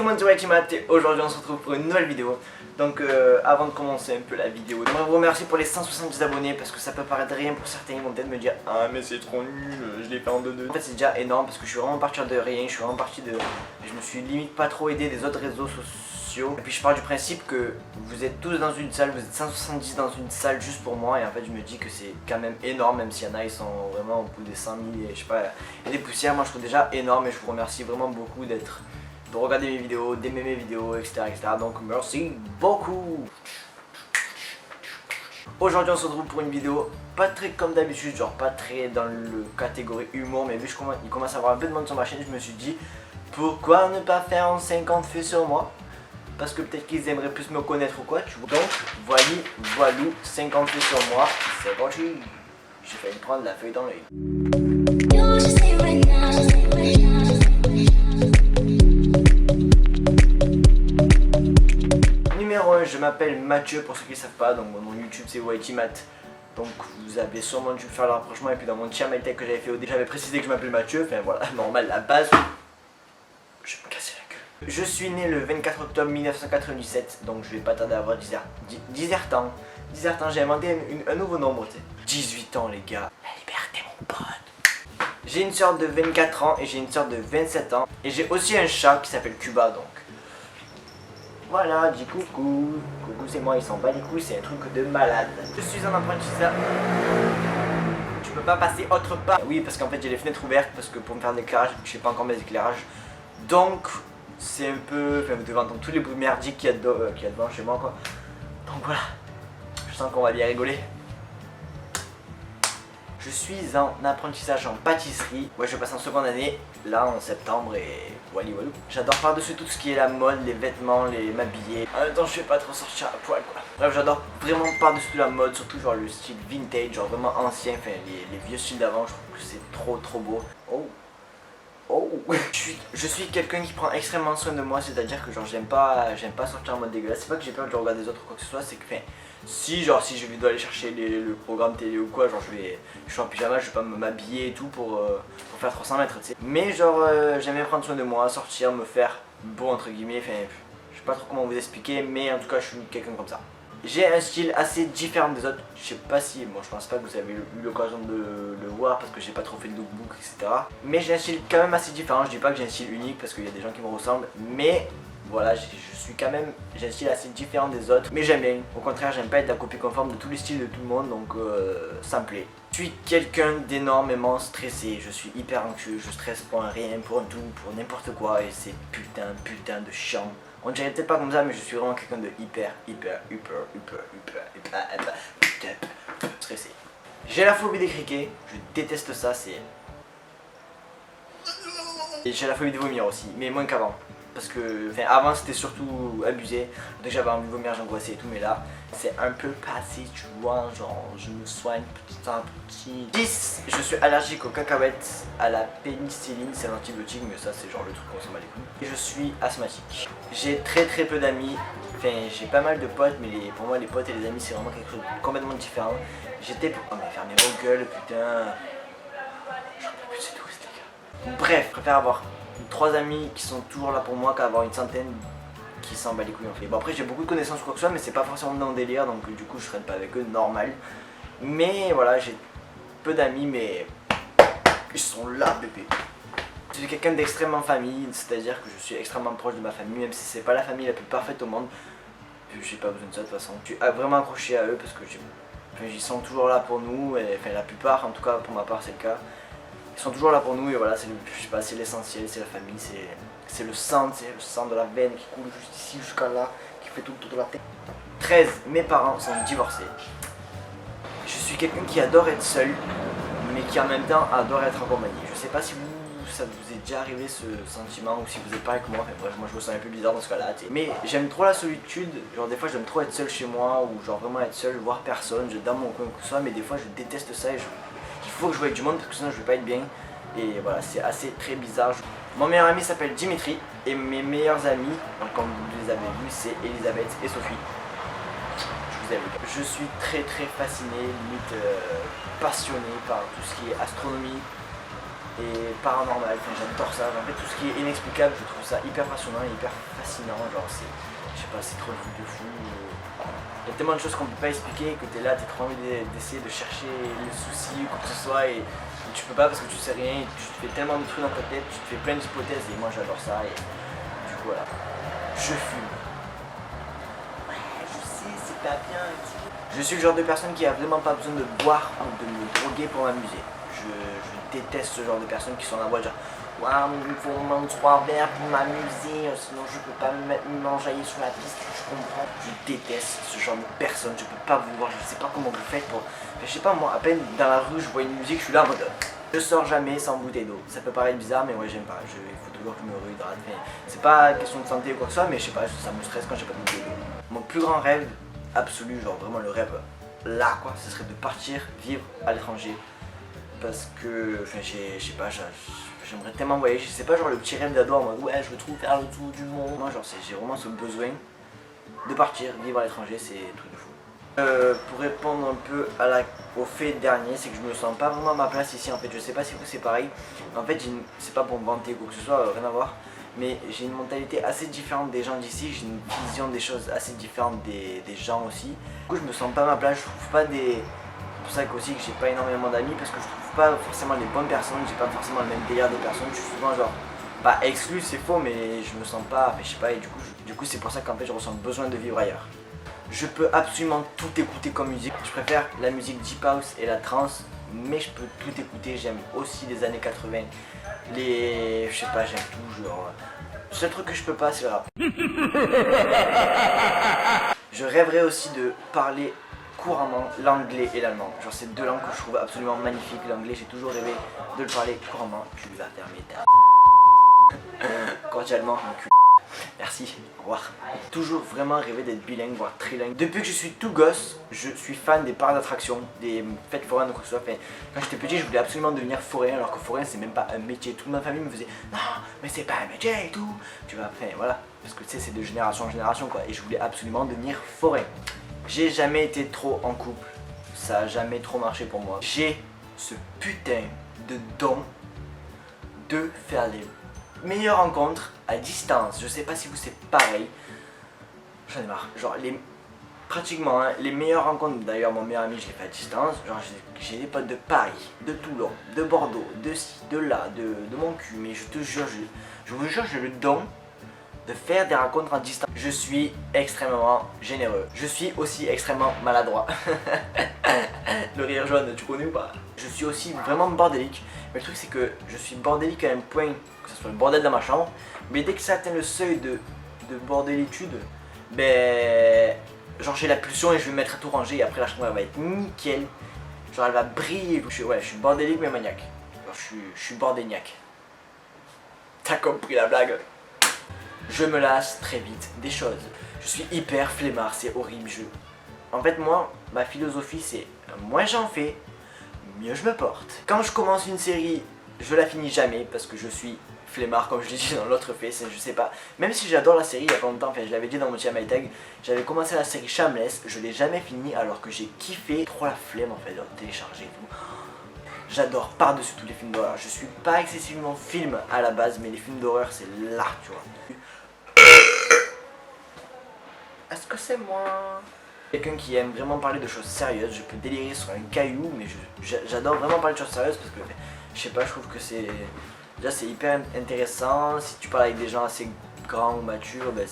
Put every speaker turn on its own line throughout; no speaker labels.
le monde, c'est Whitey et aujourd'hui on se retrouve pour une nouvelle vidéo. Donc avant de commencer un peu la vidéo, je vous remercie pour les 170 abonnés parce que ça peut paraître rien pour certains, ils vont peut-être me dire ah mais c'est trop nul, je l'ai fait en 2-2. En fait c'est déjà énorme parce que je suis vraiment parti de rien, je suis vraiment parti de... Je me suis limite pas trop aidé des autres réseaux sociaux. Et puis je pars du principe que vous êtes tous dans une salle, vous êtes 170 dans une salle juste pour moi. Et en fait je me dis que c'est quand même énorme, même s'il y en a ils sont vraiment au bout des 100 000 et je sais pas, et des poussières. Moi je trouve déjà énorme et je vous remercie vraiment beaucoup de regarder mes vidéos, d'aimer mes vidéos, etc., etc. Donc merci beaucoup. Aujourd'hui on se retrouve pour une vidéo pas très comme d'habitude, genre pas très dans le catégorie humour, mais vu qu'il commence à avoir un peu de monde sur ma chaîne, je me suis dit pourquoi ne pas faire un 50 faits sur moi, parce que peut-être qu'ils aimeraient plus me connaître ou quoi, tu vois. Donc voilà, 50 faits sur moi, c'est parti. J'ai failli prendre la feuille dans l'œil. Numéro 1, je m'appelle Mathieu pour ceux qui ne savent pas, donc mon nom YouTube c'est Whitey Matt. Donc vous avez sûrement dû faire le rapprochement, et puis dans mon channel tech que j'avais fait au début, j'avais précisé que je m'appelle Mathieu, enfin voilà, normal, la base. Je vais me casser la gueule. Je suis né le 24 octobre 1997, donc je vais pas tarder à avoir 10 ans, j'ai inventé un nouveau nombre, tu sais. 18 ans les gars, la liberté mon pote. J'ai une soeur de 24 ans et j'ai une soeur de 27 ans. Et j'ai aussi un chat qui s'appelle Cuba, donc. Voilà, dis coucou. Coucou c'est moi, il s'en bat les couilles, c'est un truc de malade. Je suis en apprentissage. Tu peux pas passer autre part. Oui, parce qu'en fait j'ai les fenêtres ouvertes parce que pour me faire de l'éclairage, je sais pas encore mes éclairages. Donc c'est un peu... Enfin vous devez entendre tous les bruits merdiques qu'il y a devant chez moi quoi. Donc voilà, je sens qu'on va bien rigoler. Je suis en apprentissage en pâtisserie. Ouais, je passe en seconde année, là en septembre et wally walou. J'adore par-dessus tout ce qui est la mode, les vêtements, m'habiller. En même temps, je vais pas trop sortir à poil quoi. Bref, j'adore vraiment par-dessus la mode, surtout genre le style vintage, genre vraiment ancien, enfin les vieux styles d'avant, je trouve que c'est trop beau. Oh. Je suis quelqu'un qui prend extrêmement soin de moi, c'est-à-dire que genre j'aime pas sortir en mode dégueulasse. C'est pas que j'ai peur de regarder les autres ou quoi que ce soit, c'est que si je dois aller chercher le programme télé ou quoi, genre je suis en pyjama, je vais pas m'habiller et tout pour faire 300 mètres, tu sais. Mais genre j'aime bien prendre soin de moi, sortir, me faire beau entre guillemets, enfin je sais pas trop comment vous expliquer, mais en tout cas je suis quelqu'un comme ça. J'ai un style assez différent des autres, je sais pas si, bon je pense pas que vous avez eu l'occasion de le voir parce que j'ai pas trop fait de lookbook etc. Mais j'ai un style quand même assez différent, je dis pas que j'ai un style unique parce qu'il y a des gens qui me ressemblent, mais voilà, j'ai un style assez différent des autres, mais j'aime bien. Au contraire, j'aime pas être la copie conforme de tous les styles de tout le monde, donc ça me plaît. Je suis quelqu'un d'énormément stressé, je suis hyper anxieux, je stresse pour un rien, pour un tout, pour n'importe quoi, et c'est putain de chiant. On dirait peut-être pas comme ça, mais je suis vraiment quelqu'un de hyper stressé. J'ai la phobie des criquets, je déteste ça, Et j'ai la phobie de vomir aussi, mais moins qu'avant. Parce que avant c'était surtout abusé, dès que j'avais envie de vomir j'angoissais et tout, mais là c'est un peu passé, tu vois, genre je me soigne petit à petit. 10. Je suis allergique aux cacahuètes, à la pénicilline, c'est un antibiotique, mais ça c'est genre le truc qu'on s'en bat les couilles. Et je suis asthmatique. J'ai très peu d'amis, j'ai pas mal de potes, mais pour moi les potes et les amis c'est vraiment quelque chose de complètement différent. Oh mais fermez vos gueules putain. J'en peux plus, c'est tout les gars. Bref, je préfère avoir 3 amis qui sont toujours là pour moi qu'avoir une centaine qui s'en bat les couilles en fait. Bon après j'ai beaucoup de connaissances ou quoi que ce soit, mais c'est pas forcément dans mon délire, donc du coup je traîne pas avec eux, normal. Mais voilà, j'ai peu d'amis, mais ils sont là bébé. Je suis quelqu'un d'extrêmement famille, c'est-à-dire que je suis extrêmement proche de ma famille, même si c'est pas la famille la plus parfaite au monde. J'ai pas besoin de ça de toute façon. Je suis vraiment accroché à eux parce que ils sont toujours là pour nous, et la plupart, en tout cas pour ma part c'est le cas. Ils sont toujours là pour nous et voilà, c'est l'essentiel, c'est la famille, c'est le sang de la veine qui coule juste ici jusqu'à là, qui fait tout le tour de la tête. 13. Mes parents sont divorcés. Je suis quelqu'un qui adore être seul, mais qui en même temps adore être accompagné. Je sais pas si ça vous est déjà arrivé ce sentiment ou si vous êtes pareil que moi, bref moi je me sens un peu bizarre dans ce cas là, mais j'aime trop la solitude, genre des fois j'aime trop être seul chez moi ou genre vraiment être seul, voir personne, dans mon coin ou quoi que ce soit, mais des fois je déteste ça et il faut que je joue avec du monde parce que sinon je vais pas être bien. Et voilà, c'est très bizarre. Mon meilleur ami s'appelle Dimitri et mes meilleurs amis, donc comme vous les avez vus, c'est Elisabeth et Sophie. Je vous aime. Je suis très fasciné, limite passionné par tout ce qui est astronomie, et paranormal, enfin, j'adore ça. En fait, tout ce qui est inexplicable, je trouve ça hyper passionnant et hyper fascinant. Genre, c'est, je sais pas, c'est trop le truc de fou. Il y a tellement de choses qu'on peut pas expliquer que t'es là, t'es trop envie d'essayer de chercher le souci ou quoi que ce soit et tu peux pas parce que tu sais rien, et tu te fais tellement de trucs dans ta tête, tu te fais plein d'hypothèses et moi j'adore ça et du coup voilà. Je fume. Ouais, je sais, c'est pas bien. Je suis le genre de personne qui a vraiment pas besoin de boire ou de me droguer pour m'amuser. Je déteste ce genre de personnes qui sont dans la boîte genre waouh, il faut m'en 3 verres pour m'amuser, sinon je peux pas m'enjailler sur la piste, je comprends. Je déteste ce genre de personnes, je peux pas vous voir, je sais pas comment vous faites pour... Enfin, je sais pas moi, à peine dans la rue je vois une musique, je suis là en mode... Je sors jamais sans bouteille d'eau. Ça peut paraître bizarre mais ouais j'aime pas, il faut toujours que je me réhydrate. Enfin, c'est pas question de santé ou quoi que ce soit mais je sais pas, ça me stresse quand j'ai pas de bouteille d'eau. Mon plus grand rêve absolu, genre vraiment le rêve là quoi, ce serait de partir vivre à l'étranger. Parce que, enfin je sais pas, j'aimerais tellement voyager, c'est pas genre le petit rêve d'ado en mode ouais je veux trop faire le tour du monde. Moi genre j'ai vraiment ce besoin de partir, vivre à l'étranger, c'est un truc de fou. Pour répondre un peu au fait dernier, c'est que je me sens pas vraiment à ma place ici en fait, je sais pas si vous c'est pareil. En fait c'est pas pour me vanter ou quoi que ce soit, rien à voir. Mais j'ai une mentalité assez différente des gens d'ici, j'ai une vision des choses assez différente des gens aussi. Du coup je me sens pas à ma place, je trouve pas des... C'est pour ça qu'aussi que j'ai pas énormément d'amis parce que je trouve pas forcément les bonnes personnes, j'ai pas forcément le même délire des personnes, je suis souvent genre pas exclu, c'est faux mais je me sens pas, mais je sais pas et du coup c'est pour ça qu'en fait je ressens le besoin de vivre ailleurs. Je peux absolument tout écouter comme musique, je préfère la musique deep house et la trance mais je peux tout écouter, j'aime aussi les années 80, je sais pas, j'aime tout genre. Le seul truc que je peux pas c'est le rap. Je rêverais aussi de parler couramment l'anglais et l'allemand. Genre c'est deux langues que je trouve absolument magnifiques. L'anglais j'ai toujours rêvé de le parler couramment. Tu vas fermer ta cordialement mon cul. Merci, au revoir. Toujours vraiment rêvé d'être bilingue, voire trilingue. Depuis que je suis tout gosse, je suis fan des parcs d'attractions, des fêtes foraines ou quoi que ce soit. Enfin, quand j'étais petit, je voulais absolument devenir forain, alors que forain c'est même pas un métier. Toute ma famille me faisait non, mais c'est pas un métier et tout. Tu vois, enfin voilà, parce que tu sais, c'est de génération en génération quoi. Et je voulais absolument devenir forain. J'ai jamais été trop en couple, ça a jamais trop marché pour moi. J'ai ce putain de don de faire les meilleures rencontres à distance. Je sais pas si vous c'est pareil. J'en ai marre. Genre pratiquement hein, les meilleures rencontres, d'ailleurs mon meilleur ami je l'ai fait à distance. Genre j'ai des potes de Paris, de Toulon, de Bordeaux, de ci, de là, de mon cul. Mais je te jure, je vous jure j'ai le don de faire des rencontres en distance. Je suis extrêmement généreux. Je suis aussi extrêmement maladroit. Le rire jaune, tu connais ou pas? Je suis aussi vraiment bordélique. Mais le truc c'est que je suis bordélique à un point que ce soit le bordel dans ma chambre. Mais dès que ça atteint le seuil de bordélitude, ben genre j'ai la pulsion et je vais me mettre à tout ranger et après la chambre elle va être nickel. Genre elle va briller. Je suis bordélique mais maniaque. Genre je suis bordéniaque. T'as compris la blague? Je me lasse très vite des choses. Je suis hyper flemmard, c'est horrible. En fait moi, ma philosophie c'est moins j'en fais, mieux je me porte. Quand je commence une série, je la finis jamais parce que je suis flemmard comme je l'ai dit dans l'autre fait, je sais pas. Même si j'adore la série il y a pas longtemps, enfin je l'avais dit dans mon petit tag, j'avais commencé la série Shameless, je l'ai jamais fini alors que j'ai kiffé, trop la flemme en fait de télécharger et tout. J'adore par-dessus tous les films d'horreur. Je suis pas excessivement film à la base, mais les films d'horreur c'est là, tu vois. Est-ce que c'est moi? Quelqu'un qui aime vraiment parler de choses sérieuses, je peux délirer sur un caillou, mais j'adore vraiment parler de choses sérieuses parce que je sais pas, je trouve que c'est déjà c'est hyper intéressant. Si tu parles avec des gens assez grands ou matures, ben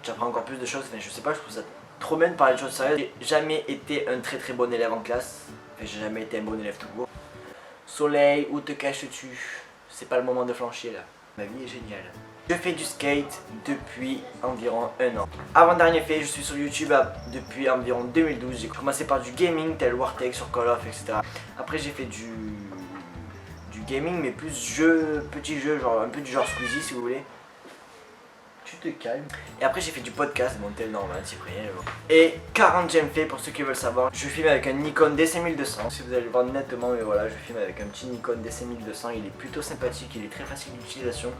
tu apprends encore plus de choses. Enfin, je sais pas, je trouve ça trop bien de parler de choses sérieuses. J'ai jamais été un très bon élève en classe, enfin, j'ai jamais été un bon élève tout court. Soleil, où te caches-tu? C'est pas le moment de flancher là. Ma vie est géniale. Je fais du skate depuis environ 1 an. Avant-dernier fait, je suis sur YouTube depuis environ 2012. J'ai commencé par du gaming, tel Wartech sur Call of, etc. Après j'ai fait du gaming, mais plus petits jeux, genre un peu du genre Squeezie si vous voulez. Tu te calmes. Et après j'ai fait du podcast, bon tel normal, Cyprien. Et 40 j'aime fait pour ceux qui veulent savoir. Je filme avec un Nikon DC1200. Si vous allez le voir nettement, mais voilà, je filme avec un petit Nikon DC1200. Il est plutôt sympathique, il est très facile d'utilisation.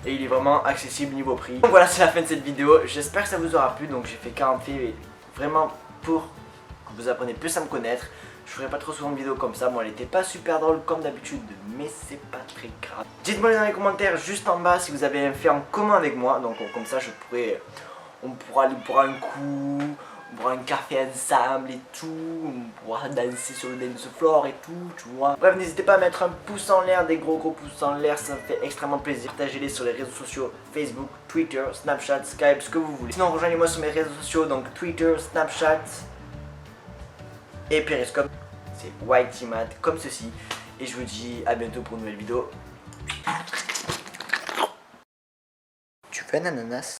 Et il est vraiment accessible niveau prix. Donc voilà, c'est la fin de cette vidéo. J'espère que ça vous aura plu. Donc j'ai fait 40 faits vraiment pour que vous appreniez plus à me connaître. Je ferai pas trop souvent de vidéos comme ça. Bon, elle était pas super drôle comme d'habitude, mais c'est pas très grave. Dites-moi dans les commentaires juste en bas si vous avez un fait en commun avec moi. Donc comme ça, on pourra aller boire un coup, on pourra un café ensemble et tout, on pourra danser sur le dance floor et tout, tu vois. Bref, n'hésitez pas à mettre un pouce en l'air, des gros pouces en l'air, ça me fait extrêmement plaisir. Partagez-les sur les réseaux sociaux, Facebook, Twitter, Snapchat, Skype, ce que vous voulez. Sinon, rejoignez-moi sur mes réseaux sociaux, donc Twitter, Snapchat et Periscope. C'est Whiteymat, comme ceci. Et je vous dis à bientôt pour une nouvelle vidéo. Tu veux un ananas ?